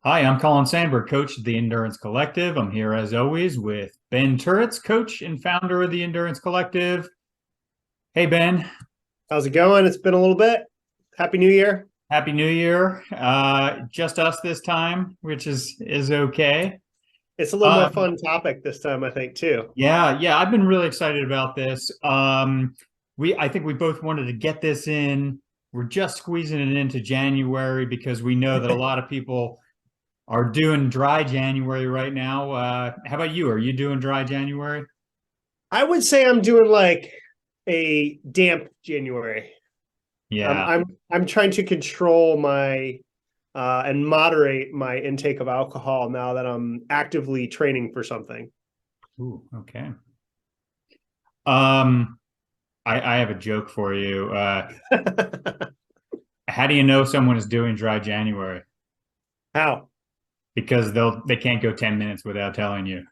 Hi, I'm Colin Sandberg, coach of the Endurance Collective. I'm here as always with Ben Turretz, coach and founder of the Endurance Collective. Hey, Ben. How's it going? It's been a little bit. Happy New Year. Happy New Year. Just us this time, which is okay. It's a little more Um, fun topic this time, I think, too. yeah, I've been really excited about this. I think we both wanted to get this in. We're just squeezing it into January because we know that a lot of people are doing dry January right now. How about you? Are you doing dry January? I would say I'm doing like a damp January. I'm Yeah. I'm I'm trying to control my and moderate my intake of alcohol now that I'm actively training for something. Ooh, okay. Um, I have a joke for you. How do you know someone is doing dry January? How? Because they can't go 10 minutes without telling you.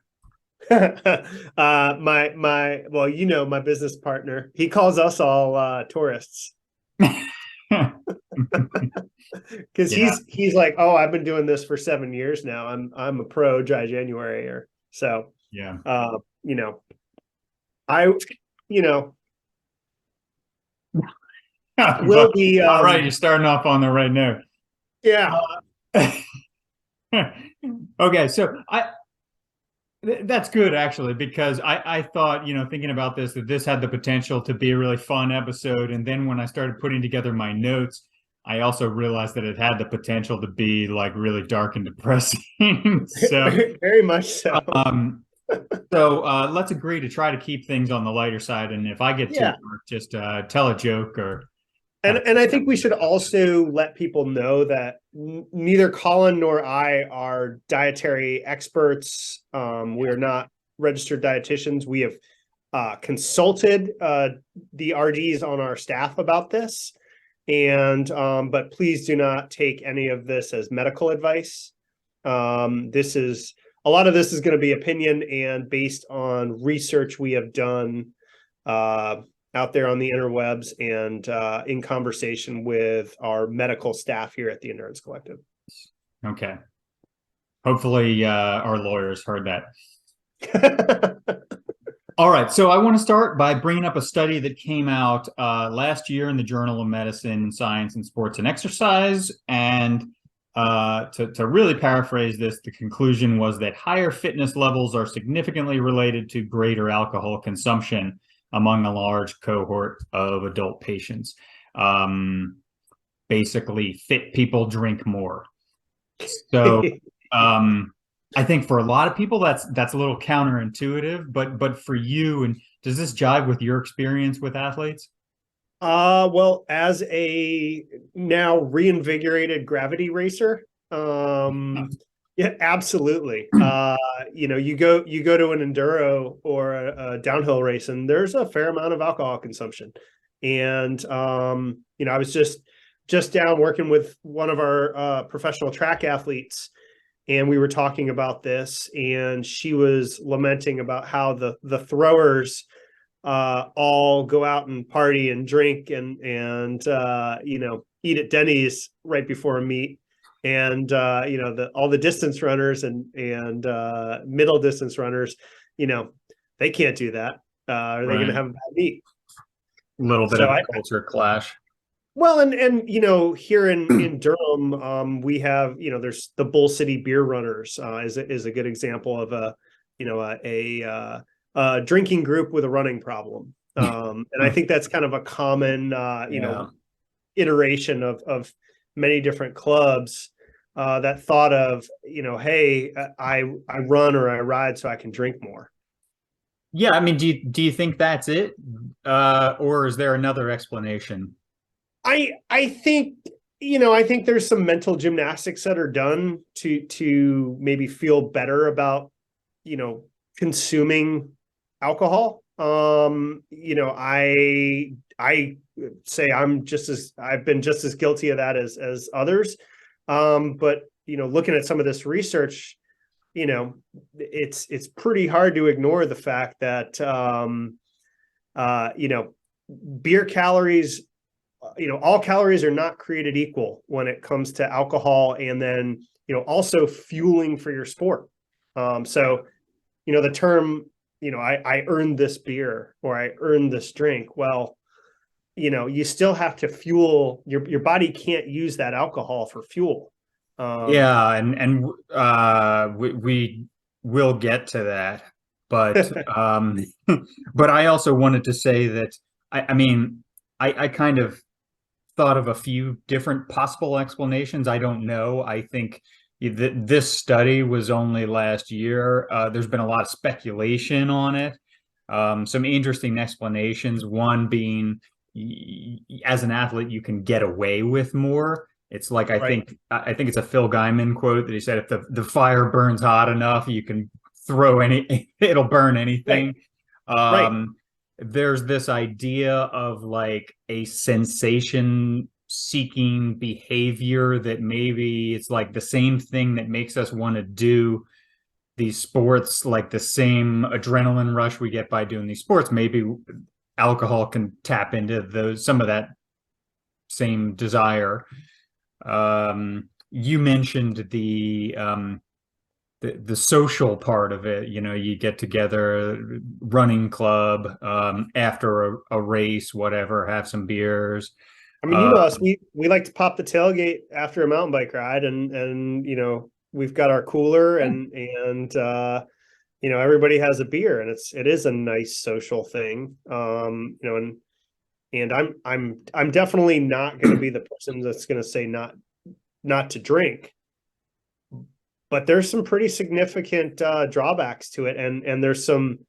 My well, my business partner, he calls us all tourists. Because Yeah, he's like, oh, I've been doing this for 7 years now. I'm a pro dry January or so. yeah. Uh, you know, I, you know, will But be all right, you're starting off on the right note. yeah. Okay, so that's good actually because I thought, thinking about this, that this had the potential to be a really fun episode. And then when I started putting together my notes, I also realized that it had the potential to be like really dark and depressing. So, Very much so. um, so let's agree to try to keep things on the lighter side. And if I get too Yeah. dark, just tell a joke or And have. and I think we should also let people know that neither Colin nor I are dietary experts. We're not registered dietitians. We have consulted the RDs on our staff about this, and but please do not take any of this as medical advice. This is a lot of this is going to be opinion and based on research we have done uh, out there on the interwebs and in conversation with our medical staff here at the Endurance Collective. Okay. Hopefully, our lawyers heard that. All right, so I want to start by bringing up a study that came out last year in the Journal of Medicine, Science, and Sports and Exercise. And to really paraphrase this, the conclusion was that higher fitness levels are significantly related to greater alcohol consumption among a large cohort of adult patients. Um, Basically, fit people drink more. So, um, I think for a lot of people that's a little counterintuitive, but for you, and does this jive with your experience with athletes? Well, as a now reinvigorated gravity racer, yeah, absolutely. You go to an enduro or a downhill race, and there's a fair amount of alcohol consumption. And I was just down working with one of our professional track athletes, and we were talking about this, and she was lamenting about how the throwers all go out and party and drink and eat at Denny's right before a meet, and all the distance runners and middle distance runners, they can't do that. Are they going to Right. have a bad meet? A little bit So of I a culture clash. well, and here in Durham, we have there's the Bull City Beer Runners is a good example of a drinking group with a running problem, and I think that's kind of a common Yeah. iteration of many different clubs that thought of hey, I run or I ride so I can drink more. Yeah, I mean, do you think that's it? Or is there another explanation? I think I think there's some mental gymnastics that are done to maybe feel better about you know consuming alcohol. I say I've been just as guilty of that as others. But looking at some of this research, it's pretty hard to ignore the fact that beer calories all calories are not created equal when it comes to alcohol, and then, also fueling for your sport. So, the term, I earned this beer or I earned this drink. Well, you still have to fuel your body. Can't use that alcohol for fuel. Yeah, and we will get to that, but but I also wanted to say that I mean I kind of thought of a few different possible explanations. I don't know. I think that this study was only last year. There's been a lot of speculation on it. Some interesting explanations. One being, as an athlete, you can get away with more. It's like Right. I think it's a Phil Gaiman quote that he said, if the fire burns hot enough, you can throw it'll burn anything. Right. Right. There's this idea of like a sensation seeking behavior that maybe it's like the same thing that makes us want to do these sports, like the same adrenaline rush we get by doing these sports. Maybe alcohol can tap into some of that same desire. You mentioned the social part of it. You get together, running club, after a race, whatever, have some beers. I mean, us, we like to pop the tailgate after a mountain bike ride, and we've got our cooler, and everybody has a beer, and it is a nice social thing. And I'm definitely not going to be the person that's going to say not to drink, but there's some pretty significant drawbacks to it, and there's some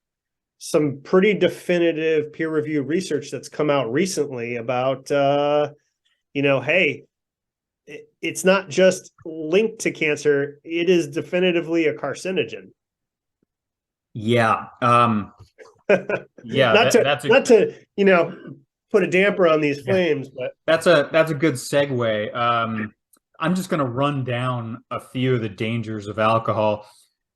pretty definitive peer-reviewed research that's come out recently about hey, it's not just linked to cancer, it is definitively a carcinogen. Yeah. Yeah, not to put a damper on these flames, but that's a good segue. I'm just going to run down a few of the dangers of alcohol,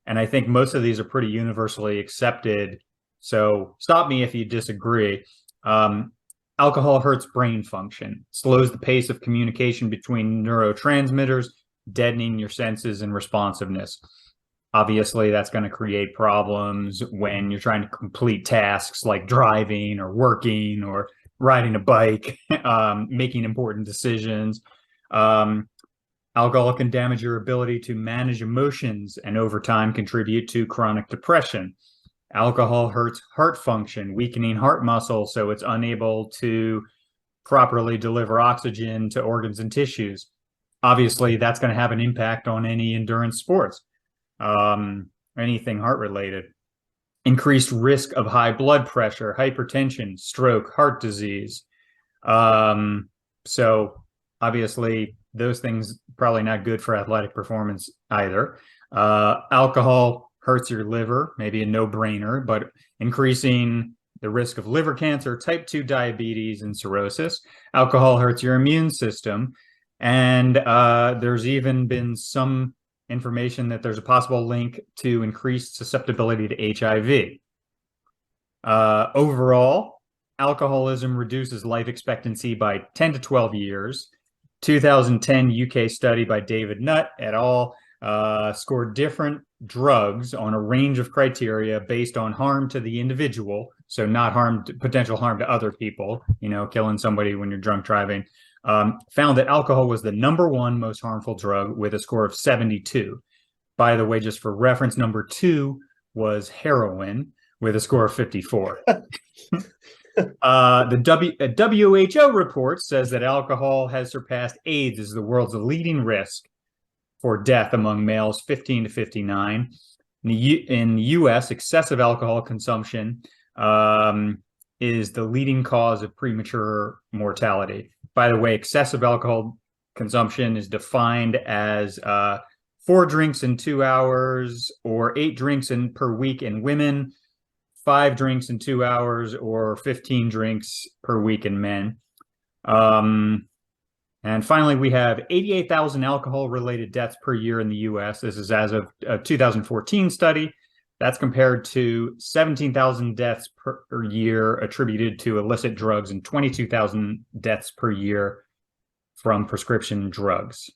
and I think most of these are pretty universally accepted. So stop me if you disagree. Alcohol hurts brain function, slows the pace of communication between neurotransmitters, deadening your senses and responsiveness. Obviously, that's going to create problems when you're trying to complete tasks like driving or working or riding a bike, making important decisions. Alcohol can damage your ability to manage emotions and over time contribute to chronic depression. Alcohol hurts heart function, weakening heart muscle so it's unable to properly deliver oxygen to organs and tissues. Obviously, that's going to have an impact on any endurance sports, anything heart related. Increased risk of high blood pressure, hypertension, stroke, heart disease. So obviously, those things probably not good for athletic performance either. Alcohol hurts your liver, maybe a no-brainer, but increasing the risk of liver cancer, type 2 diabetes, and cirrhosis. Alcohol hurts your immune system. And there's even been some information that there's a possible link to increased susceptibility to HIV. Overall, alcoholism reduces life expectancy by 10 to 12 years. 2010 UK study by David Nutt et al. Scored different drugs on a range of criteria based on harm to the individual, so not potential harm to other people, killing somebody when you're drunk driving. Found that alcohol was the #1 most harmful drug with a score of 72. By the way, just for reference, #2 was heroin with a score of 54. The WHO report says that alcohol has surpassed AIDS as the world's leading risk for death among males 15 to 59. In the U.S., excessive alcohol consumption is the leading cause of premature mortality. By the way, excessive alcohol consumption is defined as 4 drinks in 2 hours or 8 drinks per week in women, 5 drinks in 2 hours or 15 drinks per week in men. And finally, we have 88,000 alcohol-related deaths per year in the U.S. This is as of a 2014 study That's compared to 17,000 deaths per year attributed to illicit drugs and 22,000 deaths per year from prescription drugs.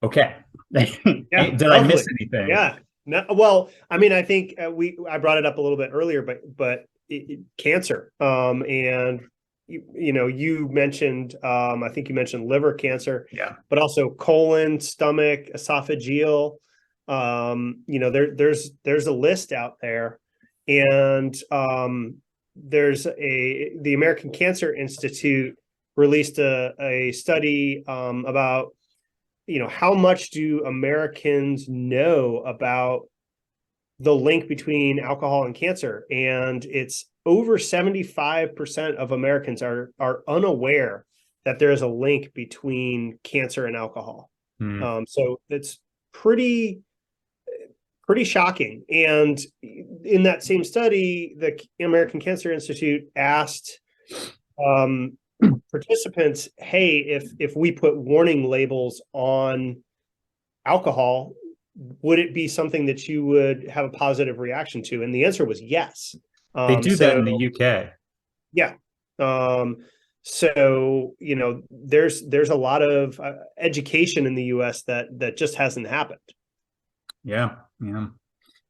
Okay. Yeah, Did I miss anything? Yeah. No, well, I mean, I think I brought it up a little bit earlier, but cancer, and you mentioned, I think you mentioned liver cancer, Yeah, but also colon, stomach, esophageal. There's a list out there, and the American Cancer Institute released a study about how much do Americans know about the link between alcohol and cancer, and it's over 75% of Americans are unaware that there is a link between cancer and alcohol. So it's pretty shocking. And in that same study, the American Cancer Institute asked participants, hey, if we put warning labels on alcohol, would it be something that you would have a positive reaction to? And the answer was yes. They do that in the UK. Yeah. So there's a lot of education in the US that just hasn't happened. Yeah.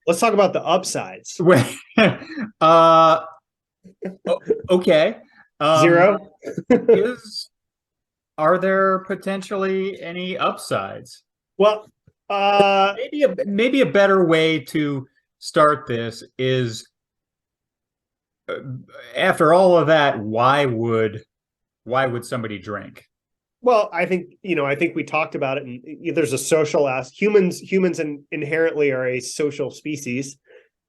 Let's talk about the upsides. Okay. Zero. Are there potentially any upsides? Well, maybe a better way to start this is, after all of that, why would somebody drink? Well, I think we talked about it, and there's a social aspect. Humans inherently are a social species,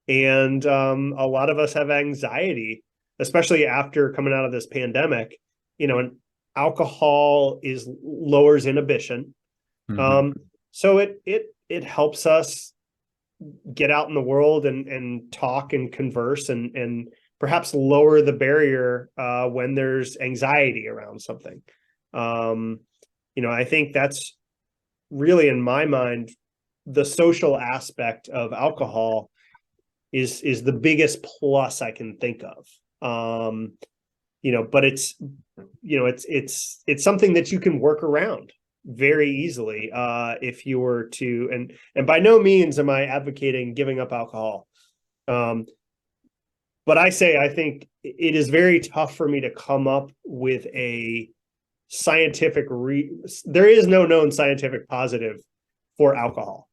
and a lot of us have anxiety, especially after coming out of this pandemic. And alcohol lowers inhibition, so it helps us get out in the world and talk and converse and perhaps lower the barrier when there's anxiety around something. I think that's really, in my mind, the social aspect of alcohol is the biggest plus I can think of. But it's something that you can work around very easily if you were to, and by no means am I advocating giving up alcohol. But I think it is very tough for me to come up with a scientific there is no known scientific positive for alcohol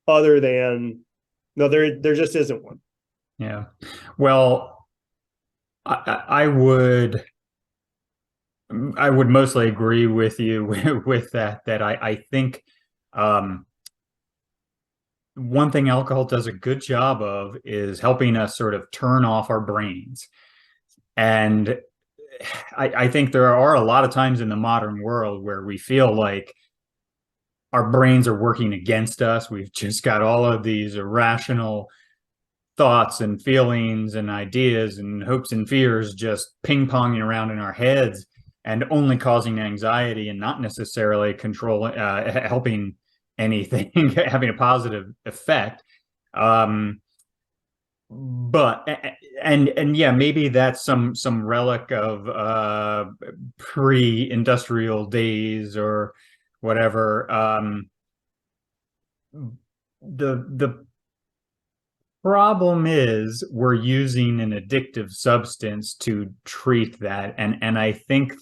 other than there just isn't one. Yeah. Well, I would mostly agree with you with that I think one thing alcohol does a good job of is helping us sort of turn off our brains. And I think there are a lot of times in the modern world where we feel like our brains are working against us. We've just got all of these irrational thoughts and feelings and ideas and hopes and fears just ping-ponging around in our heads and only causing anxiety and not necessarily helping anything, having a positive effect. But yeah, maybe that's some relic of pre-industrial days or whatever. The problem is we're using an addictive substance to treat that, and I think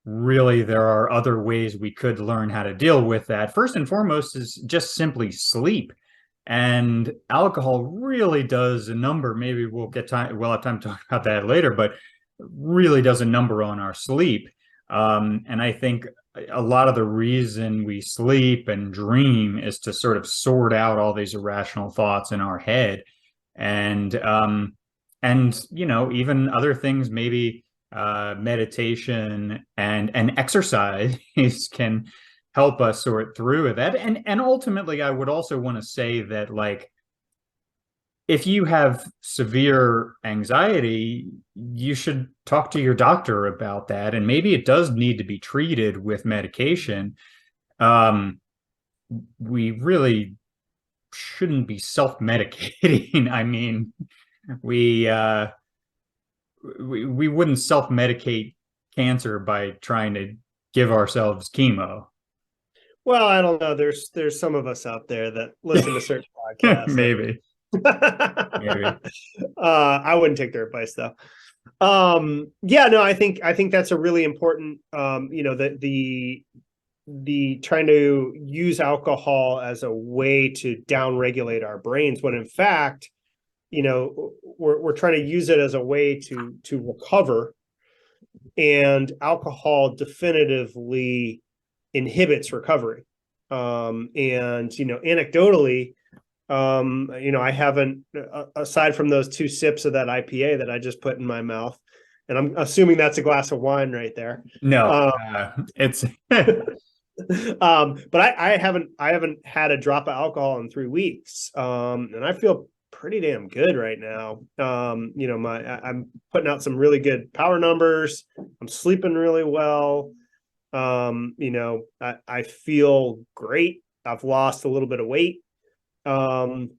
really there are other ways we could learn how to deal with that. First and foremost is just simply sleep. And alcohol really does a number. Maybe we'll have time to talk about that later, but really does a number on our sleep. And I think a lot of the reason we sleep and dream is to sort of sort out all these irrational thoughts in our head. And even other things, maybe meditation and exercise can help us sort through that. And ultimately, I would also want to say that, if you have severe anxiety, you should talk to your doctor about that. And maybe it does need to be treated with medication. We really shouldn't be self-medicating. I mean, we we wouldn't self-medicate cancer by trying to give ourselves chemo. Well, I don't know. There's some of us out there that listen to certain podcasts. Maybe. Maybe. I wouldn't take their advice though. Yeah, no, I think that's a really important, the trying to use alcohol as a way to downregulate our brains, when in fact, we're trying to use it as a way to recover, and alcohol definitively inhibits recovery. And anecdotally, I haven't, aside from those 2 sips of that IPA that I just put in my mouth, and I'm assuming that's a glass of wine right there. No, it's but I haven't had a drop of alcohol in 3 weeks. And I feel pretty damn good right now. I'm putting out some really good power numbers. I'm sleeping really well. I feel great. I've lost a little bit of weight. And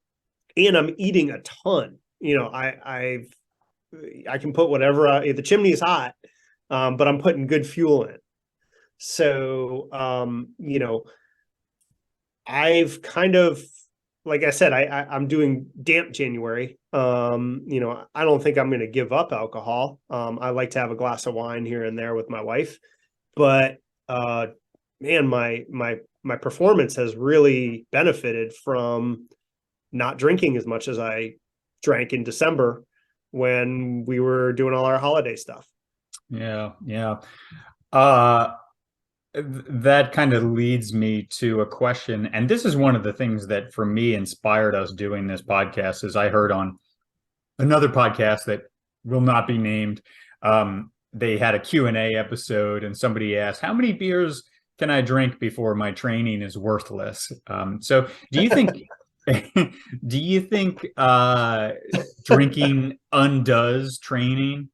I'm eating a ton. I can put whatever, the chimney is hot, but I'm putting good fuel in. So, I've kind of, like I said, I'm doing damp January. I don't think I'm going to give up alcohol. I like to have a glass of wine here and there with my wife, but, man, my performance has really benefited from not drinking as much as I drank in December when we were doing all our holiday stuff. Yeah. That kind of leads me to a question, and this is one of the things that for me inspired us doing this podcast. Is I heard on another podcast that will not be named, they had a Q&A episode, and somebody asked, how many beers can I drink before my training is worthless? So do you think drinking undoes training?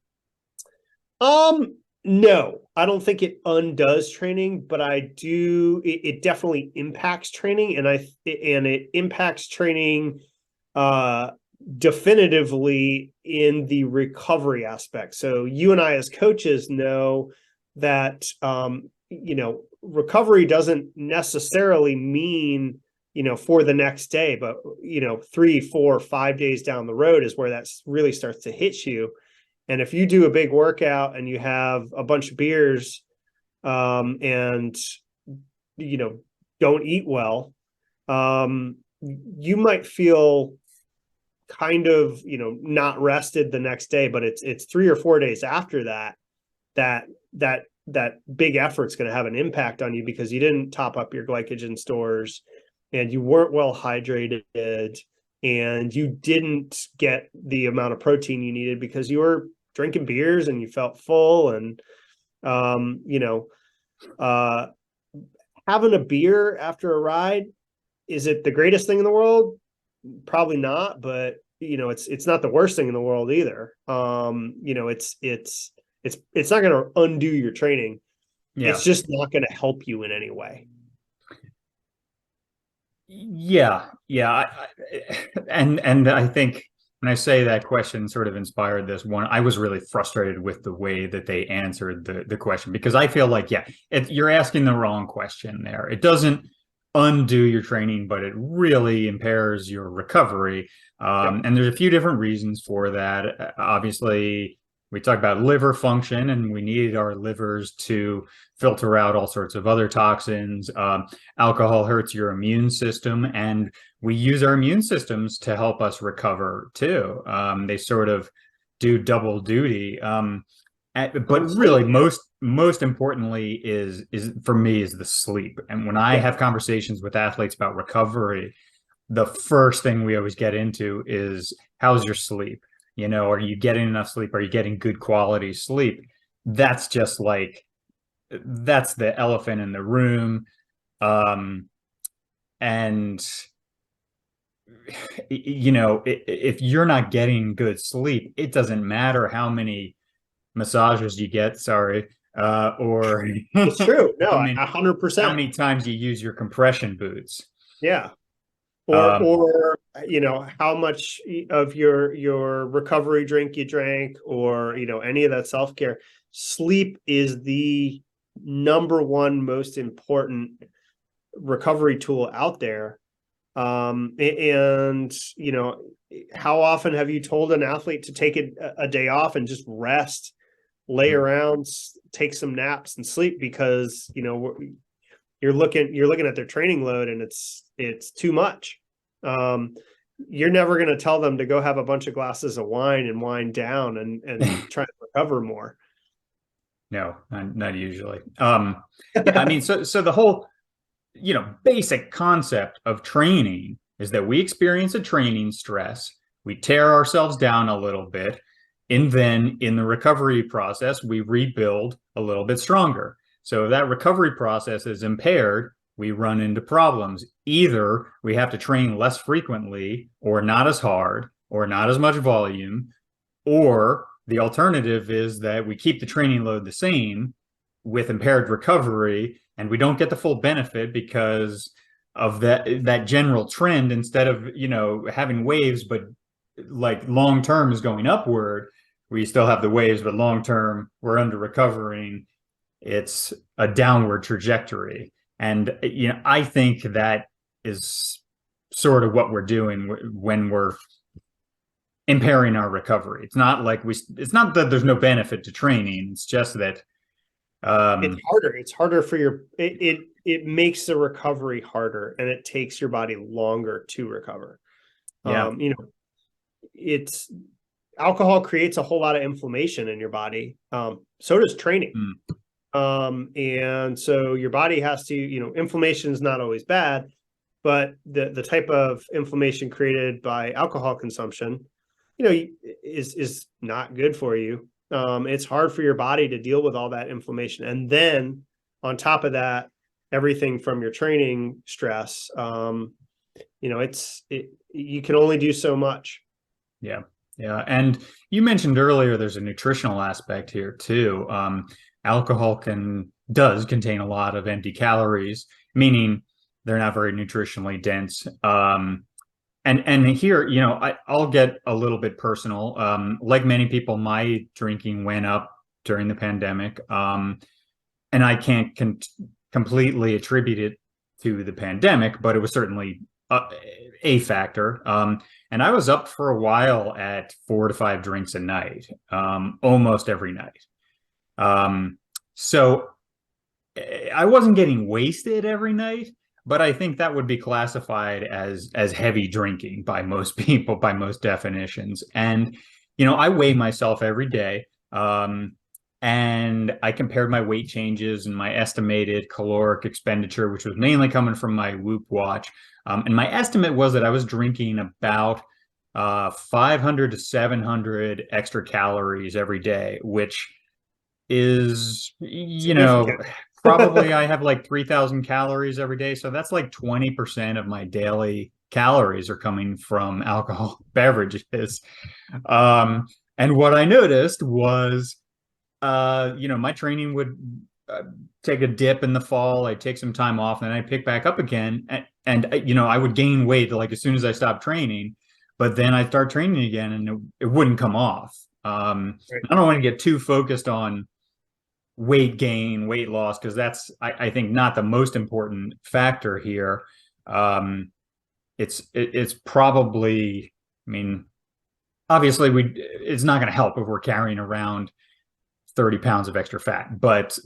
No, I don't think it undoes training, but it definitely impacts training, and it impacts training definitively in the recovery aspect. So you and I as coaches know that recovery doesn't necessarily mean for the next day, but 3, 4, 5 days down the road is where that really starts to hit you. And if you do a big workout and you have a bunch of beers, and don't eat well, you might feel kind of not rested the next day, but it's 3 or 4 days after that big effort's going to have an impact on you, because you didn't top up your glycogen stores, and you weren't well hydrated, and you didn't get the amount of protein you needed because you were drinking beers and you felt full. And having a beer after a ride, is it the greatest thing in the world? Probably not, but it's not the worst thing in the world either. It's not going to undo your training. Yeah. It's just not going to help you in any way. Yeah. And I think when I say that question sort of inspired this one, I was really frustrated with the way that they answered the question, because I feel like, you're asking the wrong question there. It doesn't undo your training, but it really impairs your recovery. And there's a few different reasons for that. Obviously, we talk about liver function, and we need our livers to filter out all sorts of other toxins. Alcohol hurts your immune system, and we use our immune systems to help us recover too. They sort of do double duty. But really, most importantly is for me is the sleep. And when I have conversations with athletes about recovery, the first thing we always get into is, how's your sleep? Are you getting enough sleep? Are you getting good quality sleep? That's just that's the elephant in the room. And if you're not getting good sleep, it doesn't matter how many massages you get, or it's true. No, 100%. How many times you use your compression boots. Yeah. Um, or how much of your recovery drink you drank, or any of that self-care. Sleep is the number one most important recovery tool out there. And how often have you told an athlete to take a day off and just rest, lay around, take some naps and sleep? Because you're looking at their training load, and it's too much. You're never going to tell them to go have a bunch of glasses of wine and wind down and try to recover more. no, not usually. Yeah, I mean, so the whole, basic concept of training is that we experience a training stress, we tear ourselves down a little bit, and then in the recovery process, we rebuild a little bit stronger. So if that recovery process is impaired, we run into problems. Either we have to train less frequently, or not as hard, or not as much volume, or the alternative is that we keep the training load the same with impaired recovery, and we don't get the full benefit because of that general trend. Instead of having waves, but like long term is going upward, we still have the waves, but long term we're under recovering. It's a downward trajectory, and I think that is sort of what we're doing when we're impairing our recovery. It's not that there's no benefit to training. It's just that It's harder for it makes the recovery harder, and it takes your body longer to recover. Yeah. It's alcohol creates a whole lot of inflammation in your body. So does training. And so your body has to, inflammation is not always bad, but the type of inflammation created by alcohol consumption, is not good for you. It's hard for your body to deal with all that inflammation. And then on top of that, everything from your training stress, you can only do so much. Yeah. Yeah. And you mentioned earlier there's a nutritional aspect here too. Alcohol does contain a lot of empty calories, meaning they're not very nutritionally dense. And here, I'll get a little bit personal. Like many people, my drinking went up during the pandemic. And I can't completely attribute it to the pandemic, but it was certainly a factor. And I was up for a while at 4 to 5 drinks a night, almost every night. So I wasn't getting wasted every night, but I think that would be classified as heavy drinking by most people, by most definitions. And I weigh myself every day, and I compared my weight changes and my estimated caloric expenditure, which was mainly coming from my Whoop watch. And my estimate was that I was drinking about 500 to 700 extra calories every day, which is, probably I have like 3,000 calories every day. So that's like 20% of my daily calories are coming from alcohol beverages. And what I noticed was, my training would take a dip in the fall. I'd take some time off, and then I'd pick back up again. And I would gain weight like as soon as I stopped training, but then I'd start training again and it wouldn't come off. Right. I don't want to get too focused on weight gain, weight loss, because that's, I think, not the most important factor here. It's probably, I mean, obviously it's not going to help if we're carrying around 30 pounds of extra fat, but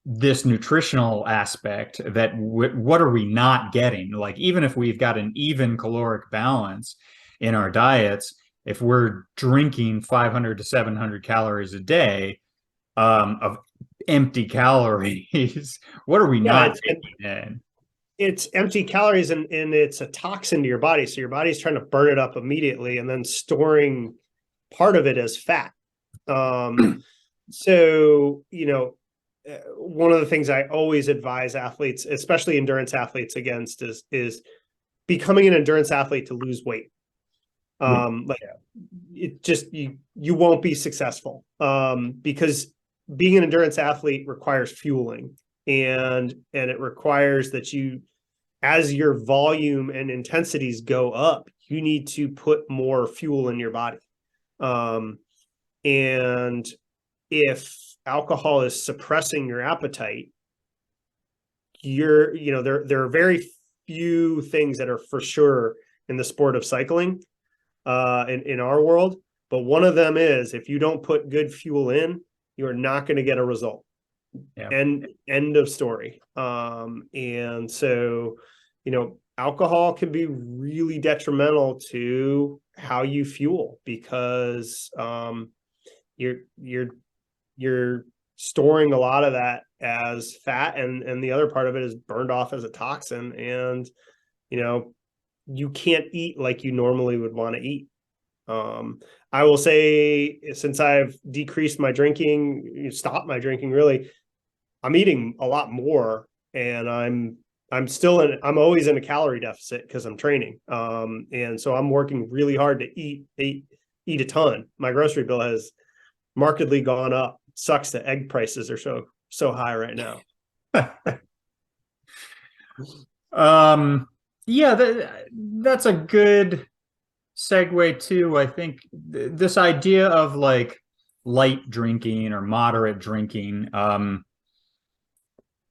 this nutritional aspect, that what are we not getting? Like, even if we've got an even caloric balance in our diets, if we're drinking 500 to 700 calories a day of empty calories, what are we not taking in? It's empty calories, and it's a toxin to your body. So your body's trying to burn it up immediately and then storing part of it as fat. So, one of the things I always advise athletes, especially endurance athletes, against is becoming an endurance athlete to lose weight. It just, you won't be successful, because being an endurance athlete requires fueling, and it requires that you as your volume and intensities go up, you need to put more fuel in your body. And if alcohol is suppressing your appetite, there are very few things that are for sure in the sport of cycling, in our world. But one of them is, if you don't put good fuel in, you're not going to get a result. Yeah. End of story. And so, alcohol can be really detrimental to how you fuel, because you're storing a lot of that as fat, and the other part of it is burned off as a toxin, and you can't eat like you normally would want to eat. I will say, since I've decreased my drinking, stopped my drinking, really, I'm eating a lot more, and I'm always in a calorie deficit because I'm training. And so I'm working really hard to eat a ton. My grocery bill has markedly gone up. Sucks that egg prices are so high right now. Yeah, that's a good segue too. I think this idea of like light drinking or moderate drinking, and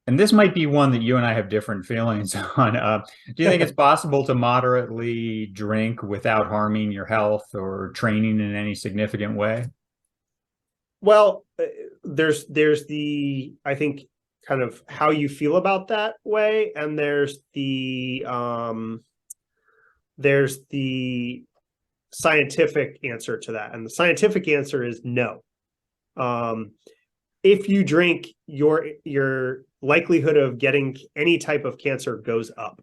this might be one that you and I have different feelings on. Do you think it's possible to moderately drink without harming your health or training in any significant way? Well, there's the, I think, kind of how you feel about that way, and there's the scientific answer to that, and the scientific answer is no. If you drink, your likelihood of getting any type of cancer goes up.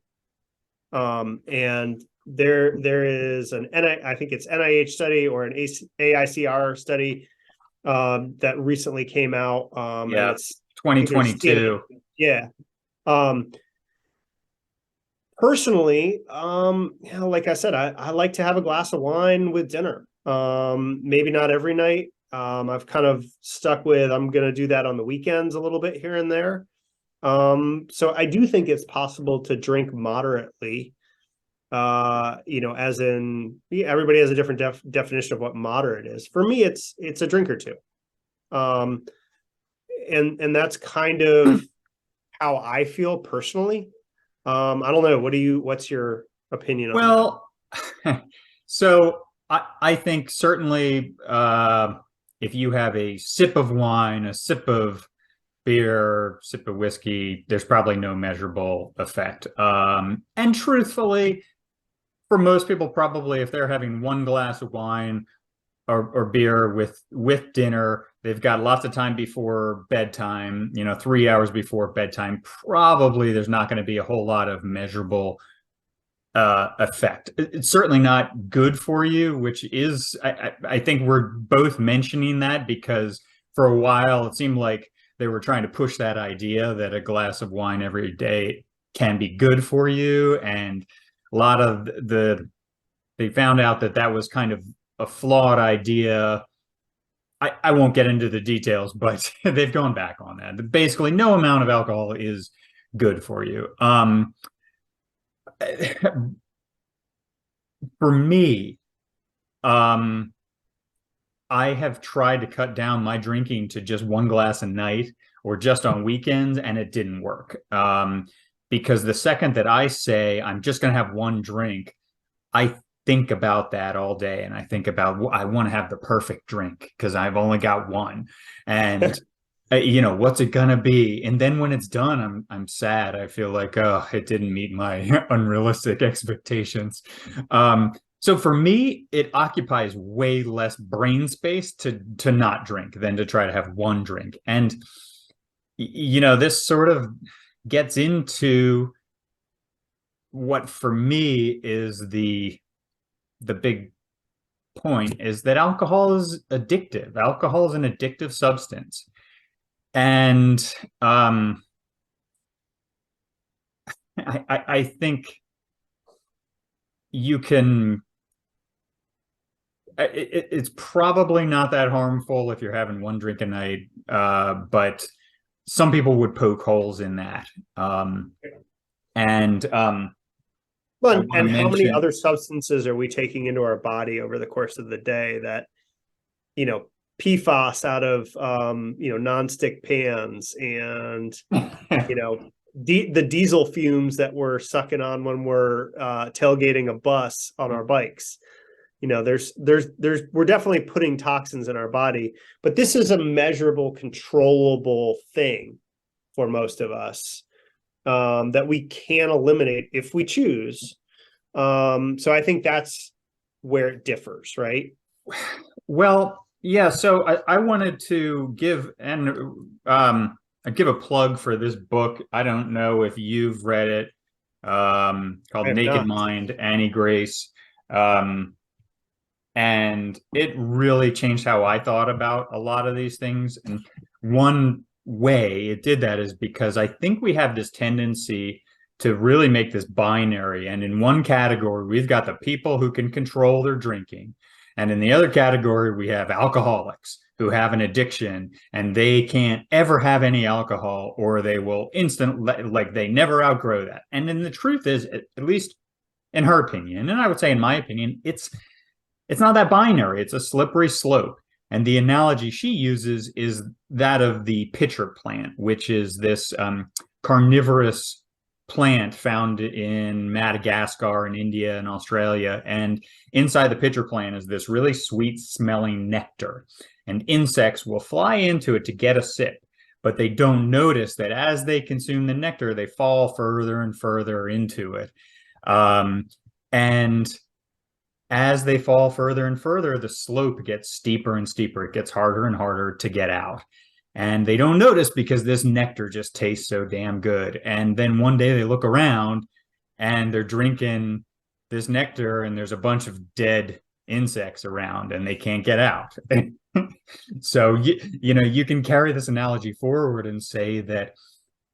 And there is I think it's NIH study or an AICR study that recently came out. Yeah, it's 2022. Yeah. Personally, like I said, I like to have a glass of wine with dinner. Maybe not every night. I've kind of stuck with, I'm going to do that on the weekends a little bit here and there. So I do think it's possible to drink moderately. As in, everybody has a different definition of what moderate is. For me, it's a drink or two. And that's kind of how I feel personally. I don't know. What's your opinion on that? Well, so I think certainly if you have a sip of wine, a sip of beer, sip of whiskey, there's probably no measurable effect. And truthfully, for most people, probably if they're having one glass of wine or beer with dinner, they've got lots of time before bedtime, 3 hours before bedtime, probably there's not going to be a whole lot of measurable effect. It's certainly not good for you, which is, I think we're both mentioning that because for a while it seemed like they were trying to push that idea that a glass of wine every day can be good for you. And a lot of they found out that was kind of a flawed idea. I won't get into the details, but they've gone back on that. Basically, no amount of alcohol is good for you. For me, I have tried to cut down my drinking to just one glass a night or just on weekends, and it didn't work. Because the second that I say I'm just going to have one drink, I think about that all day, and I think about I want to have the perfect drink because I've only got one, and what's it gonna be? And then when it's done, I'm sad. I feel like, oh, it didn't meet my unrealistic expectations. So for me, it occupies way less brain space to not drink than to try to have one drink. And this sort of gets into what for me is the big point, is that alcohol is addictive. Alcohol is an addictive substance. And I think you can, it's probably not that harmful if you're having one drink a night, but some people would poke holes in that. And I Well, want to and how many mention, other substances are we taking into our body over the course of the day that, you know, PFAS out of, nonstick pans, and, you know, the diesel fumes that we're sucking on when we're tailgating a bus on our bikes. You know, we're definitely putting toxins in our body, but this is a measurable, controllable thing for most of us, that we can eliminate if we choose. So I think that's where it differs, right? well, yeah, so I wanted to give a plug for this book. I don't know if you've read it, I called have Naked not. Mind, Annie Grace. Um, and it really changed how I thought about a lot of these things. And one way it did that is because I think we have this tendency to really make this binary. And in one category, we've got the people who can control their drinking. And in the other category, we have alcoholics who have an addiction and they can't ever have any alcohol, or they will like they never outgrow that. And then the truth is, at least in her opinion, and I would say in my opinion, it's not that binary. It's a slippery slope. And the analogy she uses is that of the pitcher plant, which is this carnivorous plant found in Madagascar and India and Australia. And inside the pitcher plant is this really sweet smelling nectar. And insects will fly into it to get a sip, but they don't notice that as they consume the nectar, they fall further and further into it. And as they fall further and further, the slope gets steeper and steeper. It gets harder and harder to get out. And they don't notice because this nectar just tastes so damn good. And then one day they look around and they're drinking this nectar and there's a bunch of dead insects around and they can't get out. So, you can carry this analogy forward and say that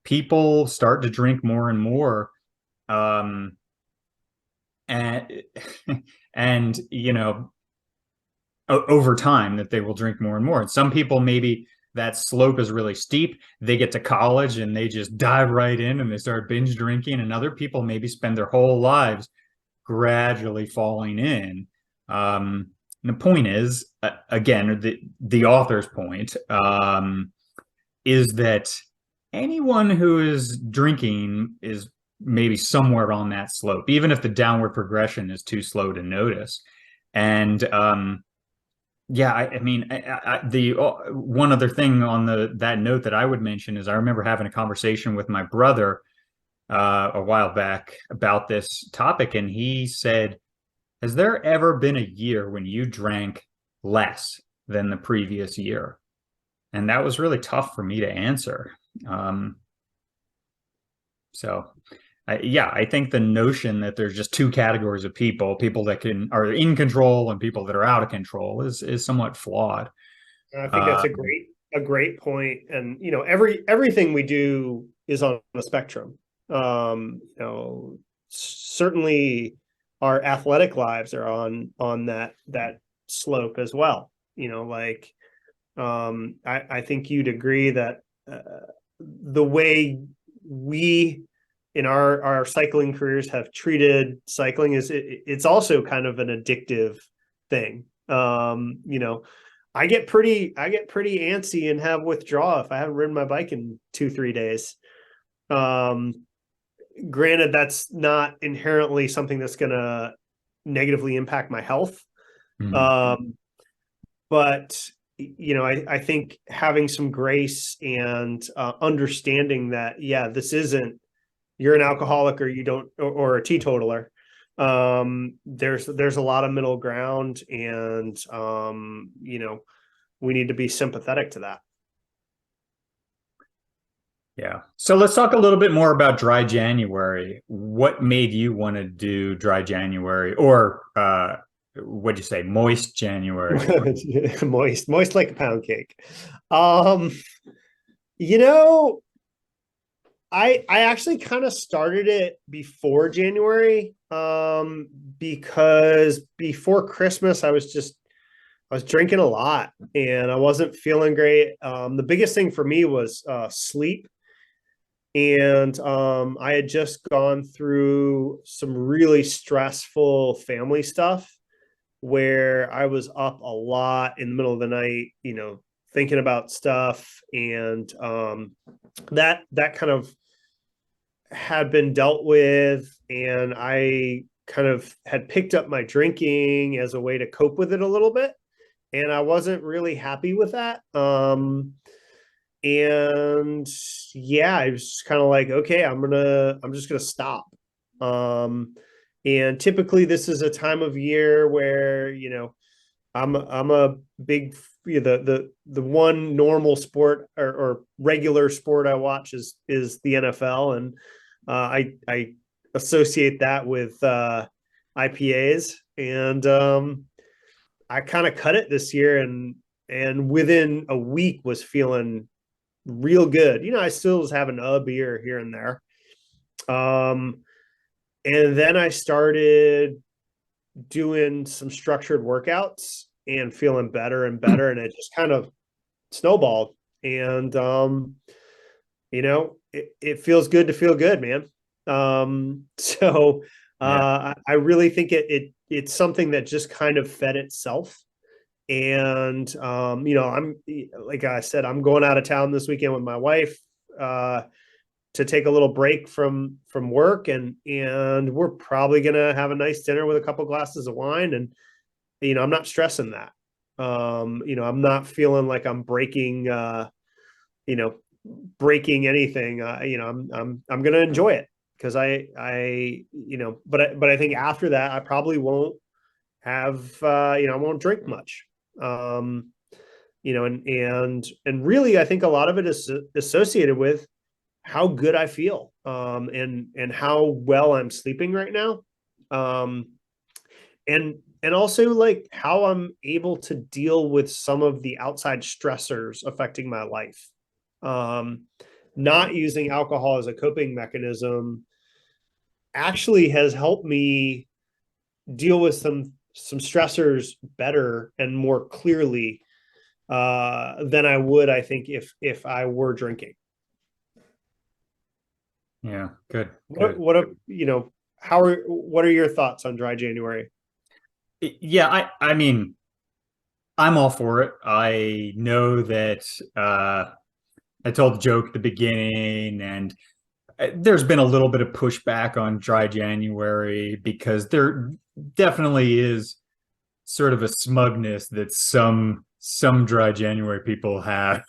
people start to drink more and more. And and over time that they will drink more and more. And some people, maybe that slope is really steep, they get to college and they just dive right in and they start binge drinking. And other people maybe spend their whole lives gradually falling in. The point is, again, the author's point, is that anyone who is drinking is maybe somewhere on that slope, even if the downward progression is too slow to notice. And yeah, I mean, the one other thing on that note that I would mention is I remember having a conversation with my brother a while back about this topic, and he said, "Has there ever been a year when you drank less than the previous year?" And that was really tough for me to answer. So yeah, I think the notion that there's just two categories of people that are in control and people that are out of control is somewhat flawed. And I think that's a great point. And everything we do is on a spectrum. Certainly our athletic lives are on that slope as well. I think you'd agree that the way we in our cycling careers have treated cycling it's also kind of an addictive thing. I get pretty antsy and have withdrawal if I haven't ridden my bike in 2-3 days. Granted, that's not inherently something that's going to negatively impact my health. Mm-hmm. But I think having some grace and understanding that, yeah, this isn't, you're an alcoholic or you don't, or a teetotaler. There's a lot of middle ground, and we need to be sympathetic to that. Yeah. So let's talk a little bit more about dry January. What made you want to do dry January, or what'd you say, moist January? moist like a pound cake. You know, I actually kind of started it before January, because before Christmas I was drinking a lot and I wasn't feeling great. The biggest thing for me was sleep. And I had just gone through some really stressful family stuff where I was up a lot in the middle of the night, thinking about stuff. And that kind of had been dealt with. And I kind of had picked up my drinking as a way to cope with it a little bit. And I wasn't really happy with that. And yeah, I was kind of like, okay, I'm just gonna stop. Um, and typically this is a time of year where, I'm a big, the one normal sport or regular sport I watch is the NFL. And I associate that with IPAs. And I kind of cut it this year, and within a week was feeling real good. I still was having a beer here and there. Um, and then I started doing some structured workouts and feeling better and better. And it just kind of snowballed. And, it feels good to feel good, man. So Yeah. I really think it's something that just kind of fed itself. And I'm, like I said, I'm going out of town this weekend with my wife to take a little break from work, and we're probably gonna have a nice dinner with a couple glasses of wine. And I'm not stressing that. I'm not feeling like I'm you know breaking anything. I'm gonna enjoy it because but I think after that I probably won't have I won't drink much. um and really I think a lot of it is associated with how good I feel, and how well I'm sleeping right now, um and also like how I'm able to deal with some of the outside stressors affecting my life. um Not using alcohol as a coping mechanism actually has helped me deal with some stressors better and more clearly than I would, I think, if I were drinking. Yeah. Good. What Good. what what are your thoughts on dry January? Yeah. I mean, I'm all for it. I know that I told the joke at the beginning, and there's been a little bit of pushback on dry January because there definitely is sort of a smugness that some dry January people have.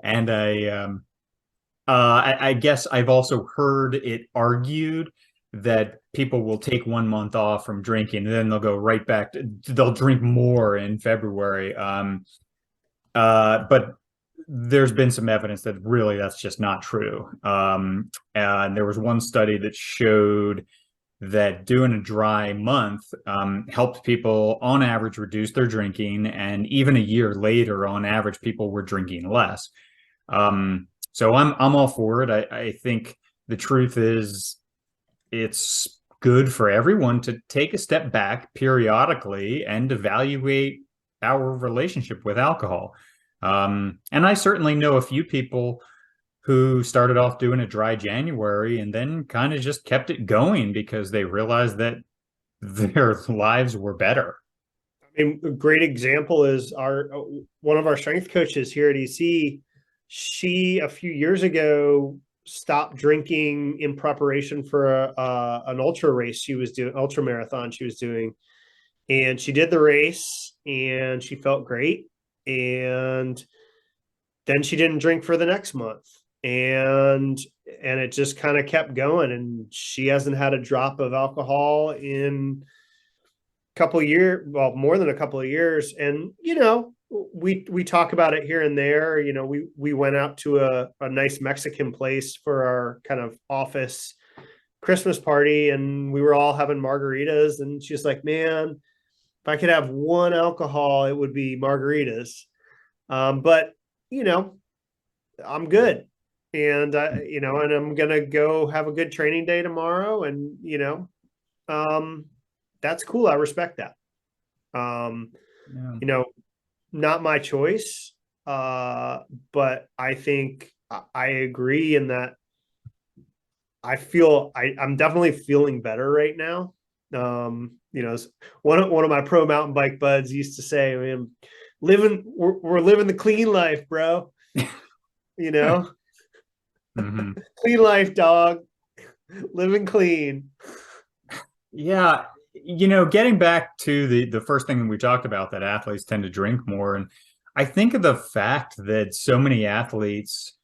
And I guess I've also heard it argued that people will take 1 month off from drinking and then they'll go right back they'll drink more in February. But there's been some evidence that really that's just not true. And there was one study that showed that doing a dry month helped people on average reduce their drinking, and even a year later, on average, people were drinking less. So I'm all for it. I think the truth is it's good for everyone to take a step back periodically and evaluate our relationship with alcohol. And I certainly know a few people who started off doing a dry January and then kind of just kept it going because they realized that their lives were better. I mean, a great example is our one of our strength coaches here at EC. She a few years ago stopped drinking in preparation for an ultra race she was doing, ultra marathon she was doing, and she did the race and she felt great. And then she didn't drink for the next month, and it just kind of kept going, and she hasn't had a drop of alcohol in couple of years, well, more than a couple of years. And we talk about it here and there. We went out to a nice Mexican place for our kind of office Christmas party, and we were all having margaritas, and she's like, man, if I could have one alcohol, it would be margaritas. But you know I'm good. And and I'm gonna go have a good training day tomorrow. And um that's cool. I respect that. um Yeah. you know Not my choice. But I think I agree in that I'm definitely feeling better right now. You know, one of my pro mountain bike buds used to say, "Man, we're living the clean life, bro. You know, Mhm. clean life, dog, living clean." Yeah, getting back to the first thing we talked about, that athletes tend to drink more, and I think of the fact that so many athletes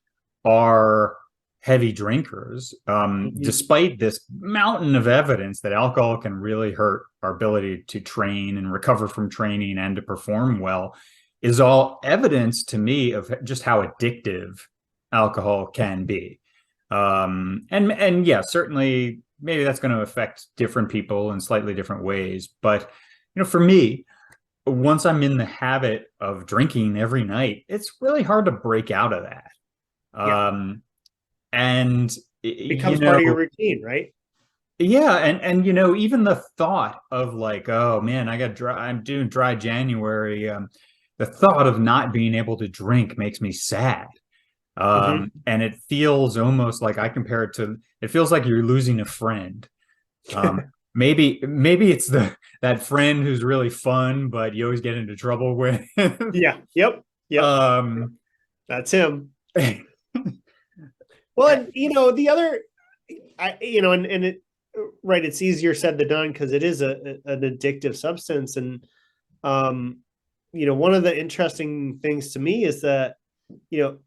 are heavy drinkers, Mhm. despite this mountain of evidence that alcohol can really hurt our ability to train and recover from training and to perform well, is all evidence to me of just how addictive alcohol can be. And yeah, certainly maybe that's going to affect different people in slightly different ways. But for me, once I'm in the habit of drinking every night, it's really hard to break out of that. Yeah, And becomes part of your routine, right? yeah, and even the thought of like, oh man, I'm doing dry January. The thought of not being able to drink makes me sad. Hmm. And it feels almost like, it feels like you're losing a friend. Maybe it's that friend who's really fun, but you always get into trouble with. Yeah. Yep. Yep. Um, That's him. Well, and the other, and it, right, it's easier said than done because it is an addictive substance, and um, one of the interesting things to me is that you know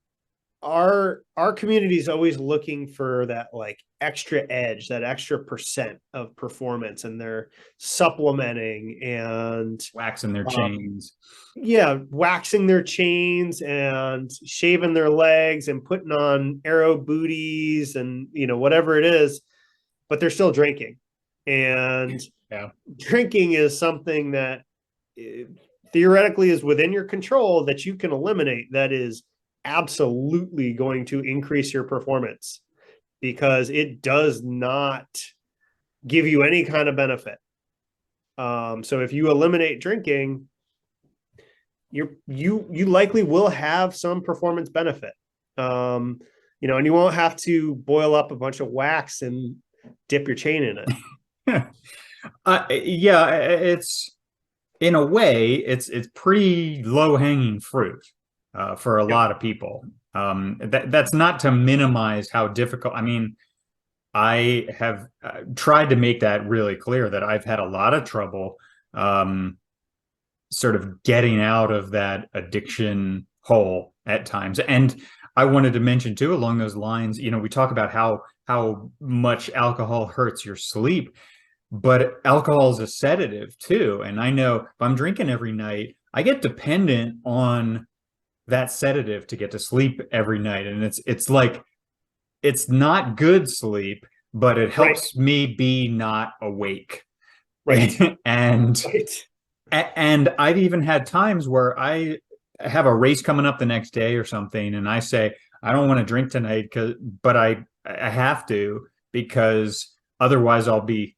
our community is always looking for that like extra edge, that extra percent of performance, and they're supplementing and waxing their um, chains. yeah, waxing their chains and shaving their legs and putting on arrow booties and whatever it is, but they're still drinking. And Yeah. drinking is something that eh, theoretically is within your control that you can eliminate, that is absolutely going to increase your performance because it does not give you any kind of benefit. So if you eliminate drinking, you likely will have some performance benefit. Um, and you won't have to boil up a bunch of wax and dip your chain in it. Yeah, it's in a way, it's pretty low-hanging fruit for a Yep. lot of people. That's not to minimize how difficult. I mean, I have tried to make that really clear that I've had a lot of trouble um, sort of getting out of that addiction hole at times. And I wanted to mention too, along those lines, we talk about how much alcohol hurts your sleep, but alcohol is a sedative too. And I know if I'm drinking every night, I get dependent on that sedative to get to sleep every night. And it's like it's not good sleep, but it Right. helps me be not awake. Right. and Right. and I've even had times where I have a race coming up the next day or something, and I say I don't want to drink tonight, but I have to, because otherwise I'll be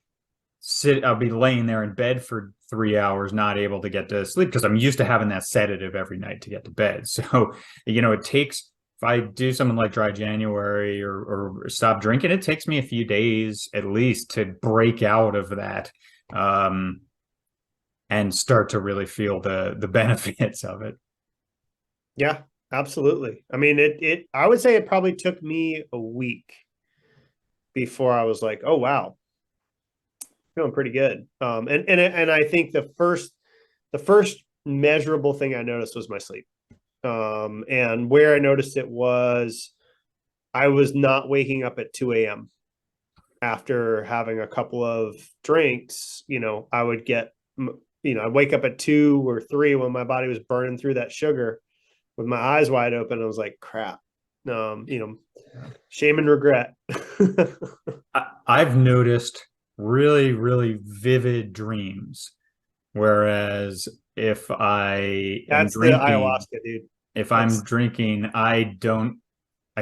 laying there in bed for 3 hours, not able to get to sleep because I'm used to having that sedative every night to get to bed. So, it takes, if I do something like dry January or stop drinking, it takes me a few days at least to break out of that, and start to really feel the benefits of it. Yeah, absolutely. I mean, I would say it probably took me a week before I was like, oh wow, feeling pretty good. And I think the first measurable thing I noticed was my sleep. And where I noticed it was I was not waking up at 2 a.m. after having a couple of drinks. I would I'd wake up at 2 or 3 when my body was burning through that sugar with my eyes wide open. I was like, crap. Shame and regret. I've noticed really, really vivid dreams. Whereas That's the ayahuasca, dude. if I'm That's drinking, I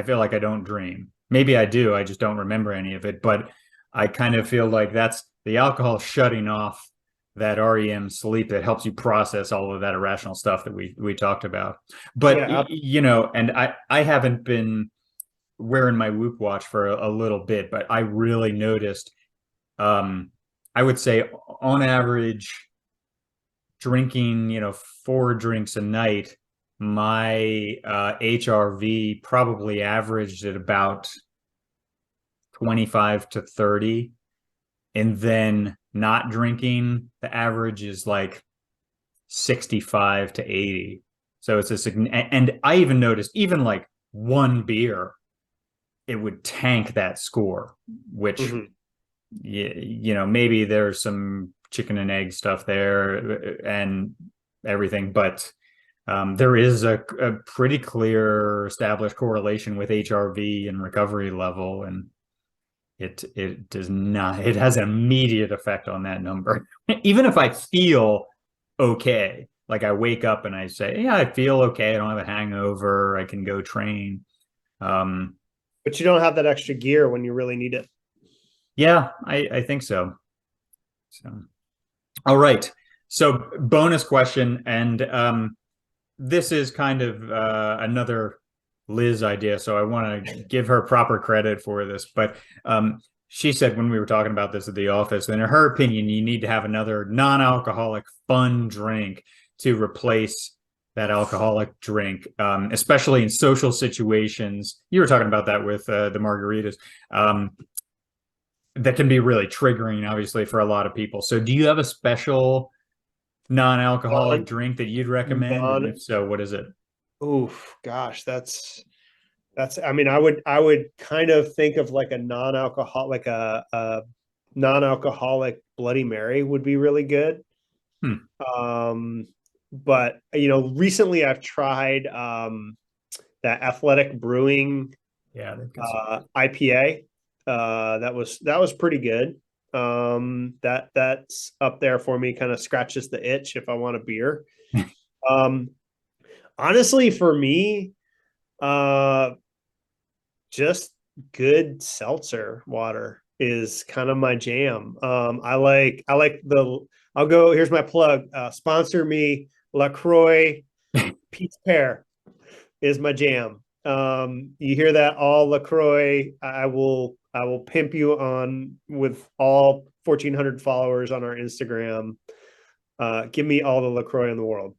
feel like I don't dream. Maybe I do, I just don't remember any of it. But I kind of feel like that's the alcohol shutting off that REM sleep that helps you process all of that irrational stuff that we talked about. But yeah. and I haven't been wearing my Whoop watch for a little bit, but I really noticed, I would say on average, drinking, 4 drinks a night, my HRV probably averaged at about 25 to 30. And then not drinking, the average is like 65 to 80. So it's and I even noticed even like one beer, it would tank that score, which, maybe there's some chicken and egg stuff there and everything, but there is a pretty clear established correlation with HRV and recovery level, and it does not, it has an immediate effect on that number. Even if I feel okay, like I wake up and I say, yeah, I feel okay, I don't have a hangover, I can go train. But you don't have that extra gear when you really need it. Yeah, I think so. So, all right. So bonus question, and this is kind of another Liz idea, so I want to give her proper credit for this. But she said when we were talking about this at the office, in her opinion, you need to have another non-alcoholic fun drink to replace that alcoholic drink, especially in social situations. You were talking about that with the margaritas. That can be really triggering, obviously, for a lot of people. So do you have a special non-alcoholic drink that you'd recommend? And if so, what is it? Oof, gosh, that's I mean, I would kind of think of like a non-alcoholic, a non-alcoholic Bloody Mary would be really good. But recently I've tried that Athletic Brewing IPA. That was pretty good. That's up there for me, kind of scratches the itch if I want a beer. Honestly, for me, just good seltzer water is kind of my jam. I like here's my plug. Sponsor me, LaCroix Pete's Pear is my jam. You hear that, all LaCroix? I will pimp you on with all 1,400 followers on our Instagram. Give me all the LaCroix in the world.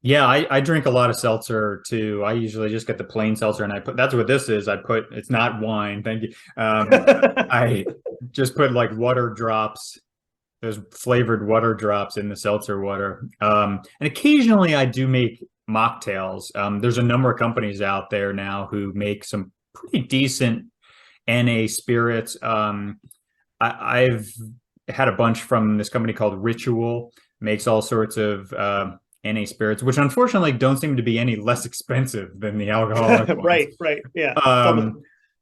Yeah, I drink a lot of seltzer too. I usually just get the plain seltzer, and that's what this is. It's not wine. Thank you. I just put like water drops, those flavored water drops in the seltzer water. And occasionally I do make mocktails. There's a number of companies out there now who make some pretty decent NA spirits. I've had a bunch from this company called Ritual, makes all sorts of NA spirits, which unfortunately don't seem to be any less expensive than the alcoholic ones. Right, yeah. Kombucha,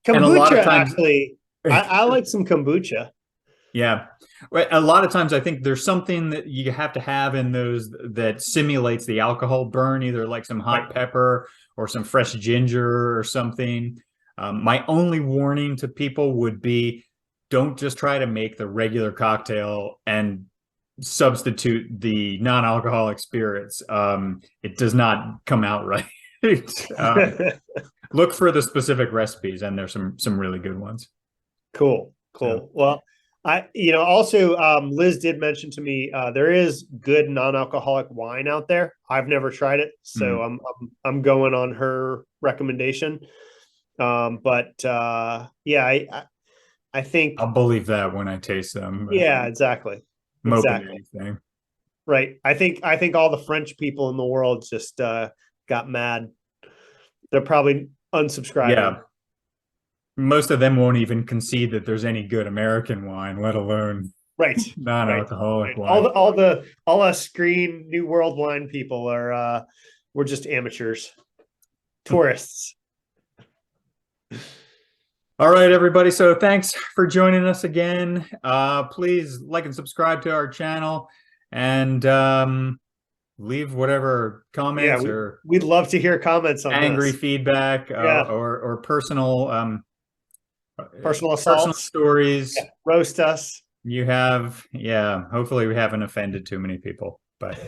and a lot of times, actually, I like some kombucha. Yeah. A lot of times I think there's something that you have to have in those that simulates the alcohol burn, either like some hot pepper or some fresh ginger or something. My only warning to people would be, don't just try to make the regular cocktail and substitute the non-alcoholic spirits. It does not come out right. Look for the specific recipes, and there's some really good ones. Cool. Yeah. Well, also Liz did mention to me there is good non-alcoholic wine out there. I've never tried it, so I'm going on her recommendation. I think I'll believe that when I taste them. Yeah, exactly. Anything. Right. I think all the French people in the world just got mad. They're probably unsubscribing. Yeah. Most of them won't even concede that there's any good American wine, let alone non-alcoholic wine. All us green New World wine people are we're just amateurs, tourists. All right, everybody. So thanks for joining us again. Please like and subscribe to our channel, and leave whatever comments or we'd love to hear comments on angry feedback or personal assaults, personal stories. Yeah. Roast us. You have, hopefully we haven't offended too many people, but